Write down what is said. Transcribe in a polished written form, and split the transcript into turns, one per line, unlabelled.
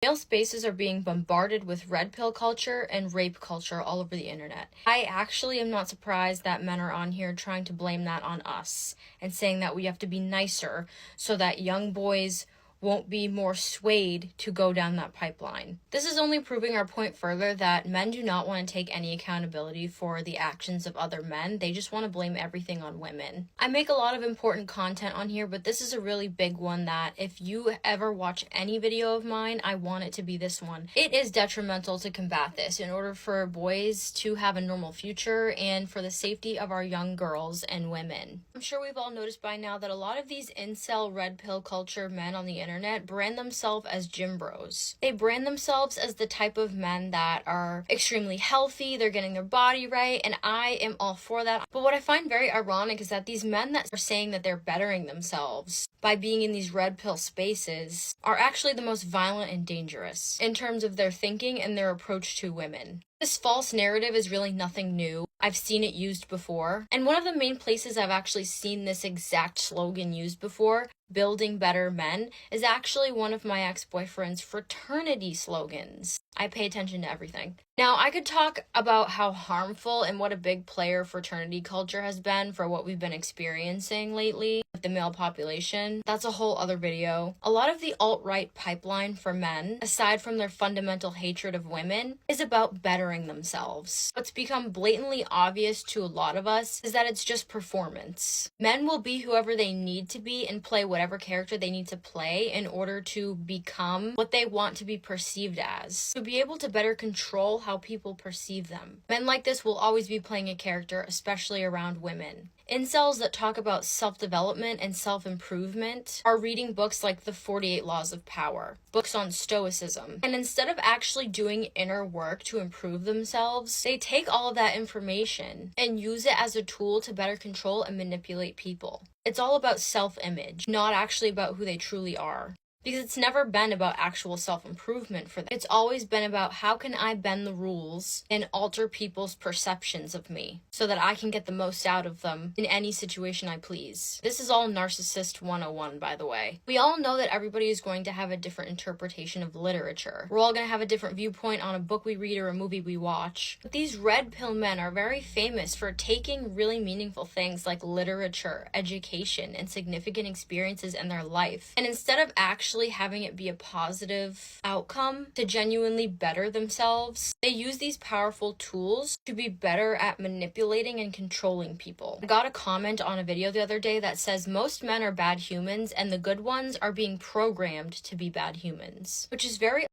Male spaces are being bombarded with red pill culture and rape culture all over the internet. I actually am not surprised that men are on here trying to blame that on us and saying that we have to be nicer so that young boys won't be more swayed to go down that pipeline. This is only proving our point further that men do not want to take any accountability for the actions of other men. They just want to blame everything on women. I make a lot of important content on here, but this is a really big one that if you ever watch any video of mine, I want it to be this one. It is detrimental to combat this in order for boys to have a normal future and for the safety of our young girls and women. I'm sure we've all noticed by now that a lot of these incel red pill culture men on the internet brand themselves as gym bros. They brand themselves as the type of men that are extremely healthy, they're getting their body right, and I am all for that. But what I find very ironic is that these men that are saying that they're bettering themselves by being in these red pill spaces are actually the most violent and dangerous in terms of their thinking and their approach to women. This false narrative is really nothing new. I've seen it used before. And one of the main places I've actually seen this exact slogan used before, building better men, is actually one of my ex-boyfriend's fraternity slogans. I pay attention to everything. Now, I could talk about how harmful and what a big player fraternity culture has been for what we've been experiencing lately with the male population. That's a whole other video. A lot of the alt-right pipeline for men, aside from their fundamental hatred of women, is about bettering themselves. What's become blatantly obvious to a lot of us is that it's just performance. Men will be whoever they need to be and play whatever character they need to play in order to become what they want to be perceived as, to be able to better control how people perceive them. Men like this will always be playing a character, especially around women. Incels that talk about self-development and self-improvement are reading books like The 48 Laws of Power, books on stoicism. And instead of actually doing inner work to improve themselves, they take all of that information and use it as a tool to better control and manipulate people. It's all about self-image, not actually about who they truly are. Because it's never been about actual self-improvement for them. It's always been about how can I bend the rules and alter people's perceptions of me so that I can get the most out of them in any situation I please. This is all Narcissist 101, by the way. We all know that everybody is going to have a different interpretation of literature. We're all going to have a different viewpoint on a book we read or a movie we watch. But these red pill men are very famous for taking really meaningful things like literature, education, and significant experiences in their life. And instead of actually having it be a positive outcome to genuinely better themselves, they use these powerful tools to be better at manipulating and controlling people. I got a comment on a video the other day that says most men are bad humans and the good ones are being programmed to be bad humans, which is very